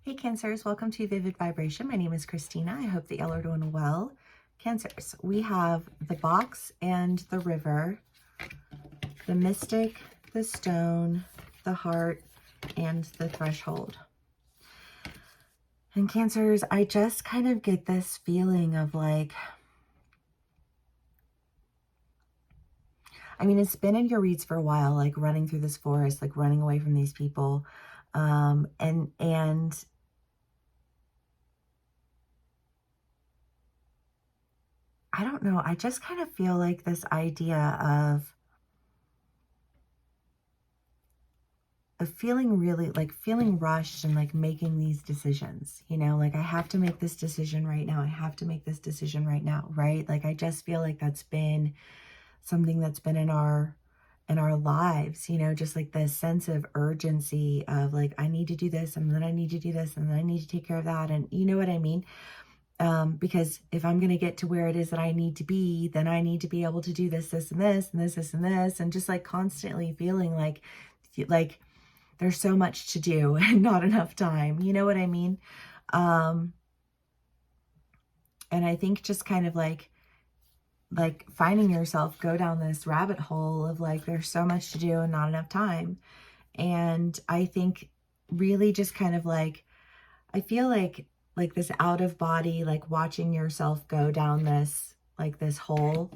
Hey Cancers, welcome to Vivid Vibration. My name is Christina. I hope that y'all are doing well. Cancers, we have the box and the river, the mystic, the stone, the heart, and the threshold. And Cancers, I just kind of get this feeling of like, I mean, it's been in your reads for a while, like running through this forest, like running away from these people. And I don't know, I just kind of feel like this idea of feeling really like feeling rushed and like making these decisions, you know, like I have to make this decision right now. I have to make this decision right now, right? Like I just feel like that's been something that's been in our lives, you know, just like this sense of urgency of like, I need to do this and then I need to do this and then I need to take care of that. And you know what I mean? Because if I'm going to get to where it is that I need to be, then I need to be able to do this, this, and this, and this, this, and this, and just like constantly feeling like there's so much to do and not enough time. You know what I mean? And I think just kind of like finding yourself go down this rabbit hole of like, there's so much to do and not enough time. And I think really just kind of like, I feel like this out of body, like watching yourself go down this, like this hole,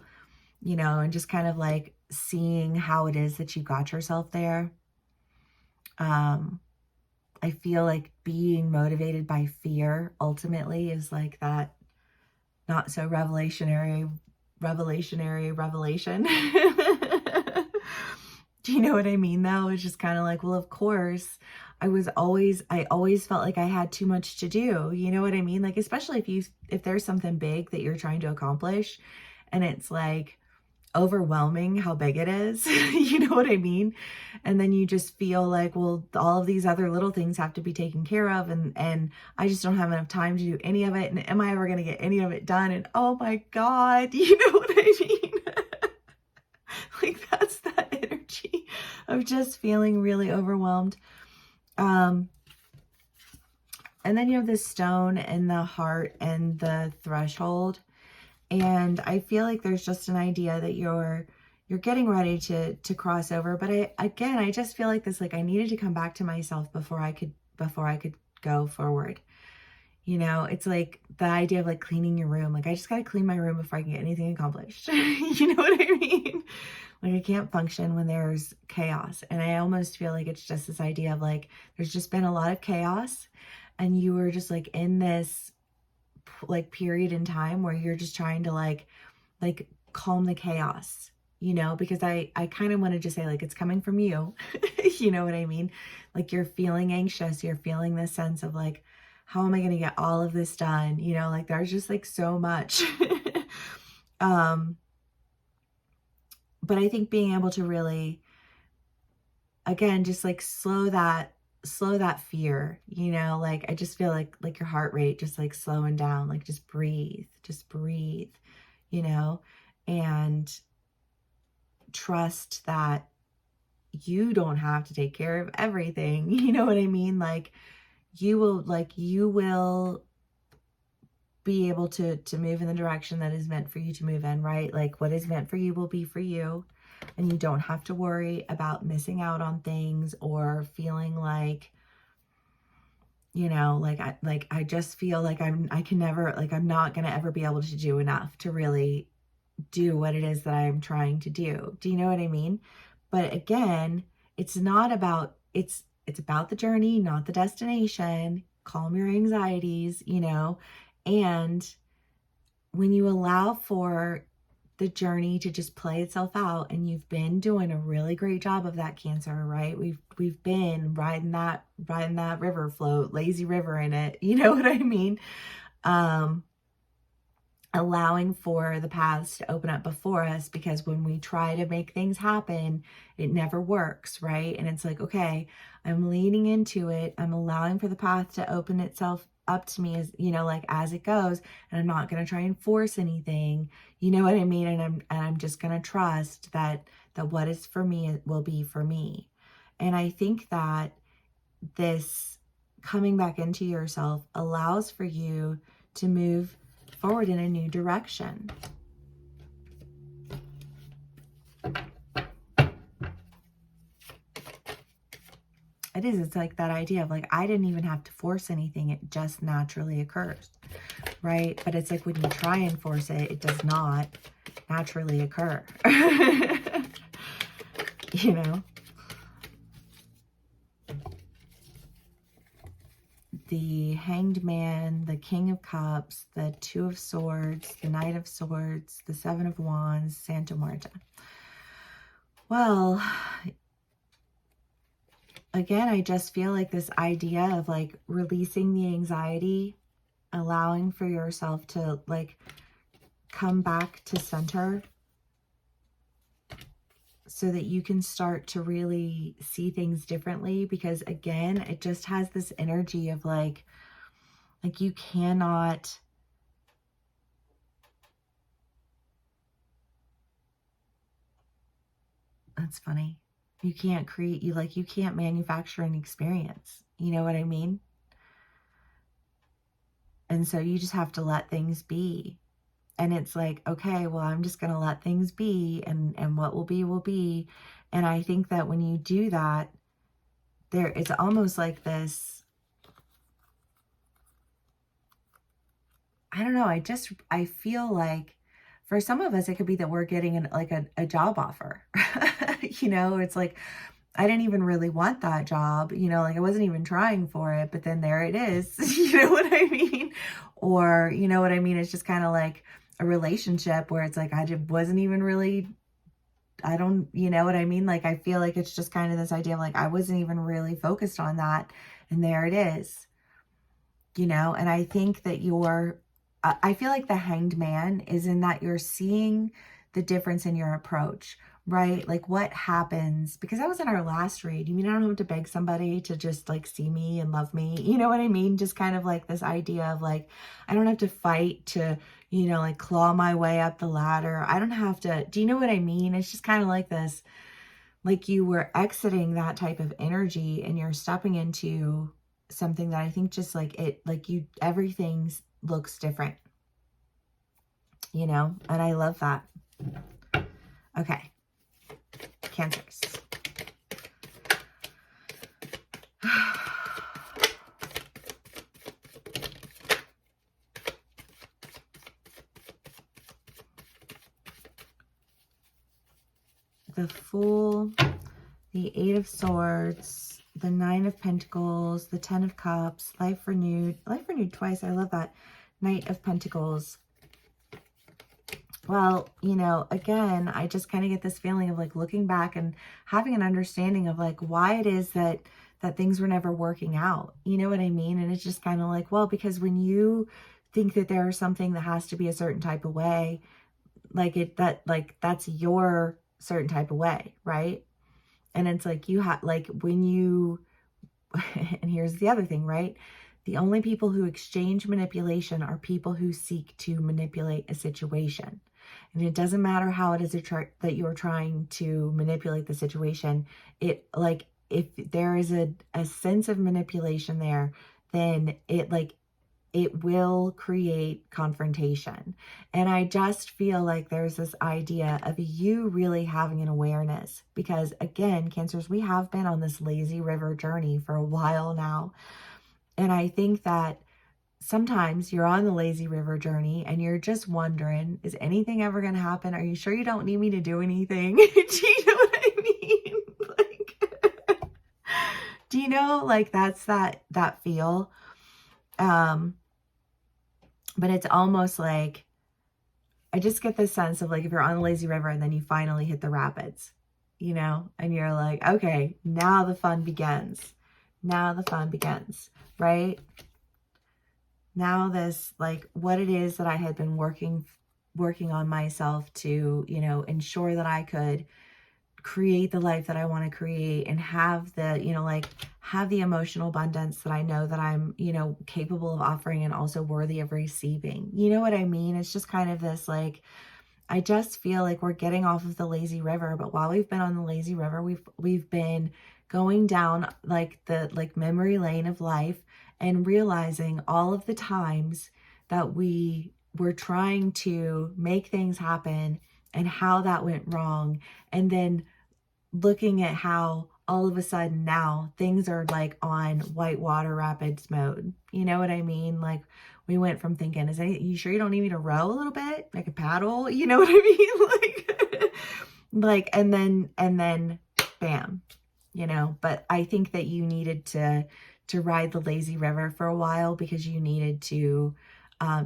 you know, and just kind of like seeing how it is that you got yourself there. I feel like being motivated by fear ultimately is like that not so revelation. Do you know what I mean though? It's just kind of like, well, of course, I always felt like I had too much to do. You know what I mean? Like, especially if there's something big that you're trying to accomplish and it's like overwhelming how big it is, you know what I mean? And then you just feel like, well, all of these other little things have to be taken care of, and I just don't have enough time to do any of it, and am I ever going to get any of it done? And oh my God, you know what I mean? Like that's that energy of just feeling really overwhelmed. And then you have the stone and the heart and the threshold. And I feel like there's just an idea that you're getting ready to cross over. But I just feel like this, like I needed to come back to myself before I could go forward. You know, it's like the idea of like cleaning your room. Like I just got to clean my room before I can get anything accomplished. You know what I mean? Like I can't function when there's chaos. And I almost feel like it's just this idea of like, there's just been a lot of chaos and you were just like in this like period in time where you're just trying to like calm the chaos, you know, because I kind of want to just say like, it's coming from you. You know what I mean? Like you're feeling anxious, you're feeling this sense of like, how am I going to get all of this done? You know, like there's just like so much. But I think being able to really, again, just like slow that fear, you know, like I just feel like your heart rate just like slowing down, like just breathe, you know, and trust that you don't have to take care of everything. You know what I mean? Like you will be able to move in the direction that is meant for you to move in, right? Like what is meant for you will be for you. And you don't have to worry about missing out on things or feeling like, you know, I just feel like I can never, like, I'm not going to ever be able to do enough to really do what it is that I'm trying to do. Do you know what I mean? But again, it's not about, it's about the journey, not the destination. Calm your anxieties, you know, and when you allow for the journey to just play itself out, and you've been doing a really great job of that, Cancer, right? We've been riding that river float, lazy river in it, you know what I mean? Allowing for the paths to open up before us, because when we try to make things happen, it never works, right? And it's like, okay, I'm leaning into it, I'm allowing for the path to open itself up to me, as you know, like as it goes, and I'm not going to try and force anything, you know what I mean? And I'm just going to trust that what is for me will be for me. And I think that this coming back into yourself allows for you to move forward in a new direction. It is. It's like that idea of like, I didn't even have to force anything. It just naturally occurs, right? But it's like when you try and force it, it does not naturally occur. You know? The Hanged Man, the King of Cups, the Two of Swords, the Knight of Swords, the Seven of Wands, Santa Muerta. Well, again, I just feel like this idea of like releasing the anxiety, allowing for yourself to like come back to center so that you can start to really see things differently. Because again, it just has this energy of like you cannot, that's funny. You can't create, you can't manufacture an experience. You know what I mean? And so you just have to let things be. And it's like, okay, well, I'm just going to let things be, and what will be, will be. And I think that when you do that, it's almost like this, I don't know. I feel like for some of us, it could be that we're getting a job offer. You know, it's like, I didn't even really want that job, you know, like I wasn't even trying for it, but then there it is. You know what I mean? Or, you know what I mean? It's just kind of like a relationship where it's like, I just wasn't even really, I don't, you know what I mean? Like, I feel like it's just kind of this idea of like, I wasn't even really focused on that. And there it is, you know? And I think that I feel like the Hanged Man is in that you're seeing the difference in your approach, right? Like what happens, because that was in our last read. You mean I don't have to beg somebody to just like see me and love me? You know what I mean? Just kind of like this idea of like, I don't have to fight to, you know, like claw my way up the ladder. I don't have to, do you know what I mean? It's just kind of like this, like you were exiting that type of energy and you're stepping into something that I think just like it, like you, everything looks different, you know? And I love that. Okay. Cancers. The Fool, the Eight of Swords, the Nine of Pentacles, the Ten of Cups, Life Renewed twice. I love that. Knight of Pentacles. Well, you know, again, I just kind of get this feeling of like looking back and having an understanding of like why it is that things were never working out. You know what I mean? And it's just kind of like, well, because when you think that there is something that has to be a certain type of way, that's your certain type of way, right? And it's like you have, like when you, and here's the other thing, right? The only people who exchange manipulation are people who seek to manipulate a situation. And it doesn't matter how it is that you're trying to manipulate the situation. It like, if there is a sense of manipulation there, then it will create confrontation. And I just feel like there's this idea of you really having an awareness, because again, Cancers, we have been on this lazy river journey for a while now. And I think that sometimes you're on the lazy river journey and you're just wondering, is anything ever going to happen? Are you sure you don't need me to do anything? Do you know what I mean? Like, do you know, like that's that feel? But it's almost like, I just get this sense of like, if you're on the lazy river and then you finally hit the rapids, you know, and you're like, okay, now the fun begins. Now the fun begins, right? Now this, like what it is that I had been working on myself to, you know, ensure that I could create the life that I want to create and have the, you know, like have the emotional abundance that I know that I'm, you know, capable of offering and also worthy of receiving. You know what I mean? It's just kind of this, like, I just feel like we're getting off of the lazy river, but while we've been on the lazy river, we've been going down like the memory lane of life and realizing all of the times that we were trying to make things happen and how that went wrong, and then looking at how all of a sudden now things are like on whitewater rapids mode. You know what I mean? Like, we went from thinking, you sure you don't need me to row a little bit? Like a paddle? You know what I mean? Like, and then bam, you know. But I think that you needed to ride the lazy river for a while because you needed to,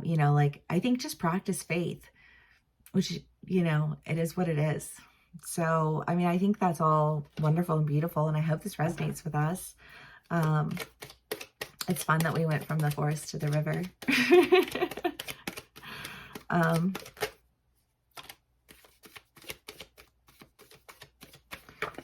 you know, like, I think just practice faith, which, you know, it is what it is. So, I mean, I think that's all wonderful and beautiful, and I hope this resonates with us. It's fun that we went from the forest to the river.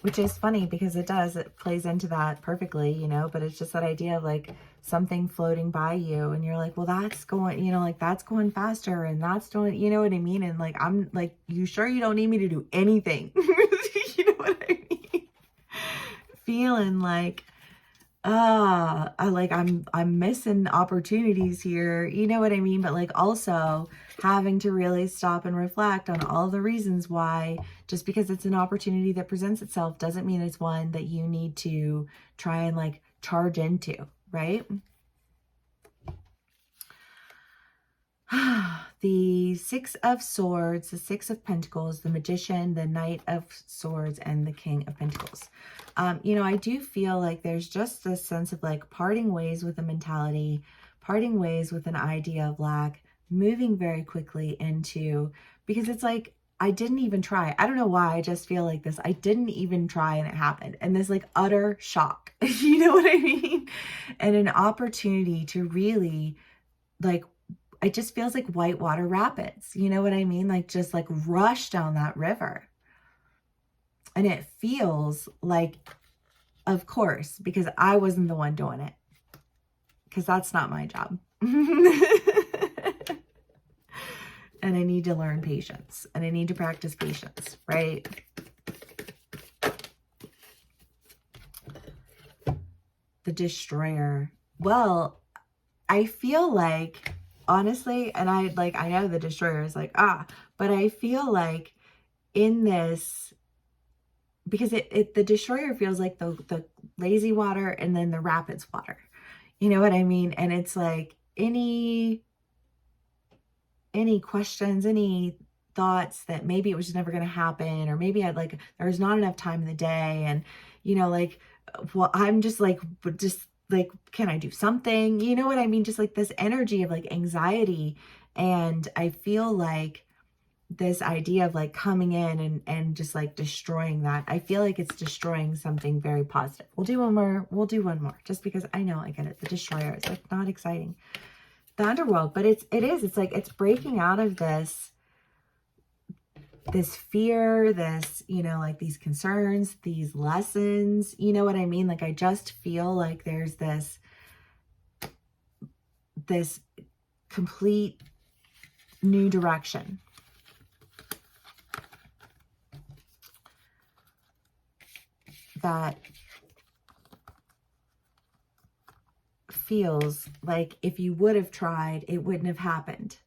Which is funny because it plays into that perfectly, you know, but it's just that idea of like something floating by you and you're like, well, that's going, you know, like that's going faster and that's doing, you know what I mean? And like, I'm like, you sure you don't need me to do anything? You know what I mean? Feeling like, I'm missing opportunities here, you know what I mean? But like also having to really stop and reflect on all the reasons why, just because it's an opportunity that presents itself doesn't mean it's one that you need to try and like charge into, right? The Six of Swords, the Six of Pentacles, the Magician, the Knight of Swords, and the King of Pentacles. You know, I do feel like there's just this sense of like parting ways with a mentality, parting ways with an idea of lack, moving very quickly into, because it's like, I didn't even try. I don't know why. I just feel like this. I didn't even try and it happened. And this like utter shock, you know what I mean? And an opportunity to really like, it just feels like whitewater rapids. You know what I mean? Like just like rush down that river. And it feels like, of course, because I wasn't the one doing it. Because that's not my job. And I need to learn patience. And I need to practice patience, right? The Destroyer. Well, I feel like, honestly, and I know the Destroyer is like, but I feel like in this, because the Destroyer feels like the lazy water and then the rapids water. You know what I mean? And it's like any questions, any thoughts that maybe it was just never going to happen, or maybe I'd like, there was not enough time in the day. And, you know, like, well, I'm just like, can I do something? You know what I mean? Just like this energy of like anxiety. And I feel like this idea of like coming in and just like destroying that. I feel like it's destroying something very positive. We'll do one more. We'll do one more just because I know I get it. The Destroyer is like not exciting. The Underworld, but it's like it's breaking out of this fear, this, you know, like these concerns, these lessons, you know what I mean? Like I just feel like there's this complete new direction. That feels like if you would have tried, it wouldn't have happened.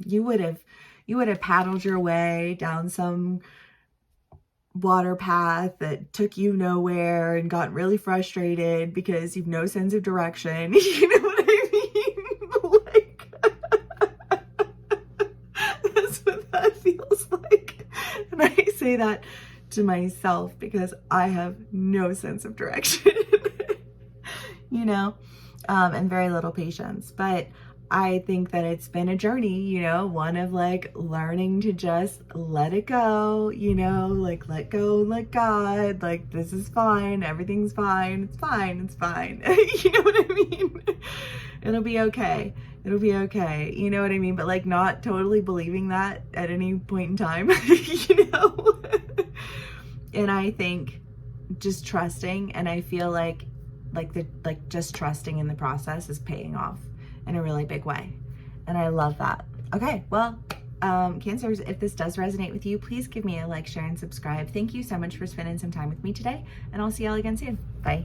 You would have paddled your way down some water path that took you nowhere and got really frustrated because you've no sense of direction. You know what I mean? Like, that's what that feels like. And I say that to myself because I have no sense of direction. You know, and very little patience. But I think that it's been a journey, you know, one of like learning to just let it go, you know, like let go, let God, like this is fine, everything's fine, it's fine, it's fine. You know what I mean? It'll be okay. It'll be okay. You know what I mean? But like not totally believing that at any point in time, you know? And I think just trusting, and I feel like just trusting in the process is paying off in a really big way. And I love that. Okay, well, Cancers, if this does resonate with you, please give me a like, share, and subscribe. Thank you so much for spending some time with me today, and I'll see y'all again soon. Bye.